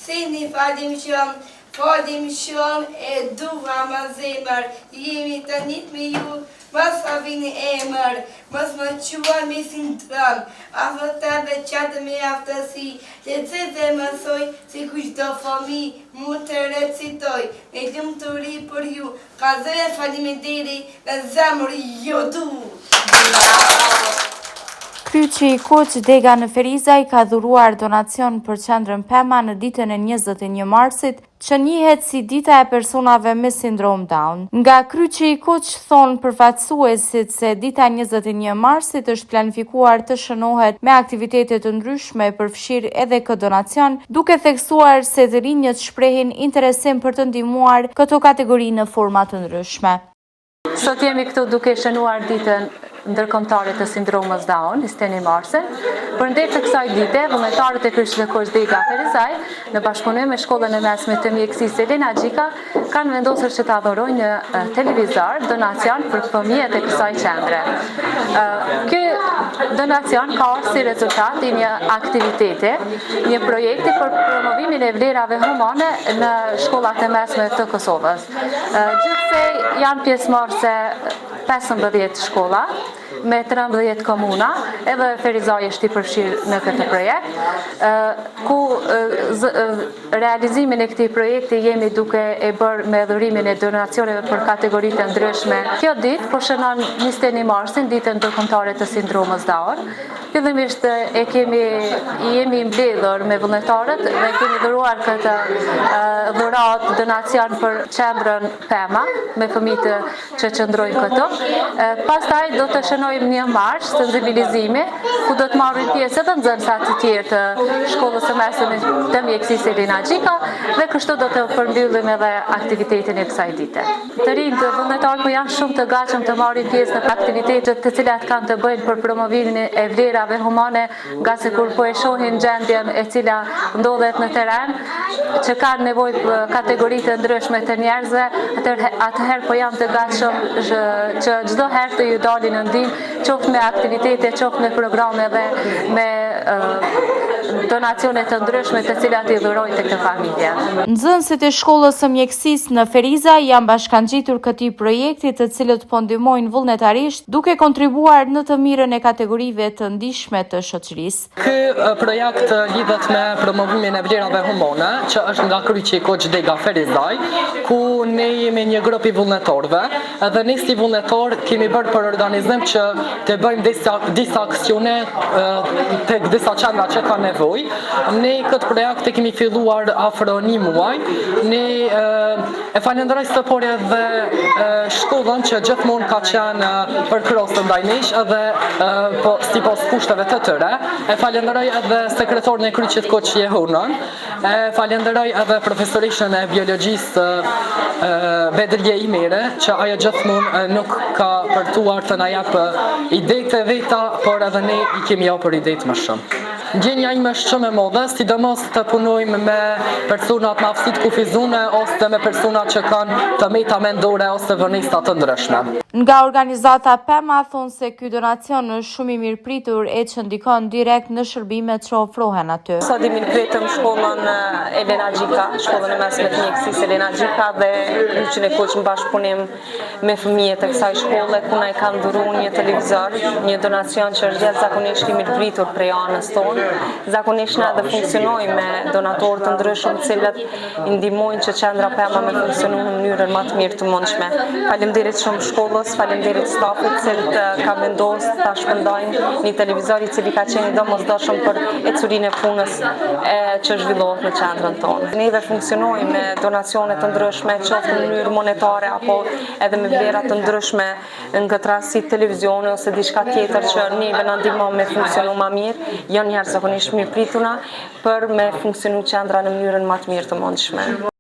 Sini falim shumë e dua ma zemër, jemi të njët me ju, mos a vini emër, mos më qua me sindrom, afërtave qatë me aftësi, lexoj dhe mësoj, si kushdo fëmi mund të recitoj, me lumturi për ju, kallëzoj e faleminderit në zemër ju du. Kryqi i Kuq Dega në Ferizaj ka dhuruar donacion për qendrën Pema në ditën e 21 marsit, që njihet si dita e personave me sindrom Down. Nga Kryqi i Kuq thonë përfaqësuesit se dita 21 marsit është planifikuar të shënohet me aktivitete të ndryshme përfshirë edhe këtë donacion, duke theksuar se të rinjët shprehin interesim për të ndihmuar këto kategori në forma të ndryshme. Sot jemi këtu duke shënuar ditën ndërkombëtare të sindromës Down, 21 marsin. Përndër të kësaj dite, vullnetarët e Kryqit të Kuq Dega Ferizaj, në bashkëpunim me Shkollën e Mesme të Mjekësisë Elena Gjika, kanë vendosur që ta dhurojnë një televizor donacion për fëmijët e kësaj qendre. Ky donacion ka si rezultat i një aktiviteti, një projekti për promovimin e vlerave humane në shkollat e mesme të Kosovës. Gjithsej janë pjesëmarrëse 15 shkolla me 13 komuna, edhe Ferizaj është i përfshirë në këtë projekt, ku realizimin e këtij projekti jemi duke e bërë me dhurimin e donacioneve për kategoritë të ndryshme. Kjo ditë po shënon 21 marsin, ditën ndërkombëtare të sindromës Down. Fillimisht jemi mbledhur me vullnetarët dhe kemi dhuruar këtë dhuratë donacion për qendrën Pema me fëmijë që qëndrojnë këtu. Pastaj do të shënojmë një marsh sensibilizimi ku do të marrin pjesë edhe nxënësat të tjerë të Shkollës së Mesme të Mjekësisë Elena Gjika dhe kështu do të përmbyllim edhe aktivitetin e kësaj dite. Të rinjtë vullnetarë janë shumë të gatshëm të marrin pjesë në aktivitetet të cilat kanë të bëjnë për promovimin e vlerave humane, nga se kur po e shohin gjendjen e cila ndodhet në teren, që kanë nevojë për kategoritë të ndryshme të njerëzve, atëherë po janë të gatshëm që çdo herë të ju dalin në ndihmë, qoftë me aktivitete, qoftë me programe dhe me donacione të ndryshme të cilat i dhurojnë të këtë familje. Nxënësit e Shkollës së Mjekësisë në Ferizaj janë bashkangjitur këtij projekti, të cilët po ndihmojnë vullnetarisht duke kontribuar në të mirën e kategorive të ndihshme të shoqërisë. Ky projekt lidhet me promovimin e vlerave humane, që është nga Kryqi i Kuq Dega Ferizaj, ku ne jemi një grup i vullnetarëve, edhe ne si vullnetar kemi bërë për organizim që të bëjmë disa aksione tek disa qendra që kanë nevojë. Ne këtë projekt e kemi filluar afër një muaj. Ne e falenderoj së pari edhe shkollën që gjithmonë ka qenë përkrosur ndaj nesh edhe sipas kushteve të tyre. E falenderoj edhe sekretarin e Kryqit Kuq Jehunën. E falenderoj edhe profesorishën e biologjisë Bedrije Imere, që ajo gjithmonë nuk ka përtuar të na japë idetë e veta, por edhe ne i kemi japur idetë më shumë. Ndjenja ime është shumë e madhe, sidomos të punojmë me personat me aftësi të kufizuara ose me persona që kanë të meta mendore ose vonesa të ndryshme. Nga organizata Pema thonë se ky donacion është shumë i mirëpritur e që ndikon direkt në shërbimet që ofrohen aty. Sot i mirëpritëm shkollën Elena Gjika, Shkollën e Mesme të Mjekësisë Elena Gjika dhe Kryqin e Kuq në bashkëpunim me fëmijët e kësaj shkolle, ku na i kanë dhuruar një televizor, një donacion që është jashtëzakonisht i mirëpritur prej anës tonë. Zakonisht ne edhe funksionojmë me donatorë të ndryshëm, të cilët i ndihmojnë që qendra Pema me funksionon në mënyrën më të mirë të mundshme. Faleminderit shumë shkollës, faleminderit stafit, cilët ka vendosur ta shpëndojnë një televizor i cili ka qenë i domosdoshëm për ecurinë e punës që zhvillohet në qendrën tonë. Neve funksionojmë me donacione të ndryshme, qoftë në mënyrë monetare apo edhe me vlera të ndryshme, në këtë rast si televizioni ose diçka tjetër që neve na ndihmon me funksionu më mirë, janë zakonisht mirëprituna për me funksionu qendra në mënyrën më të mirë të mundshme.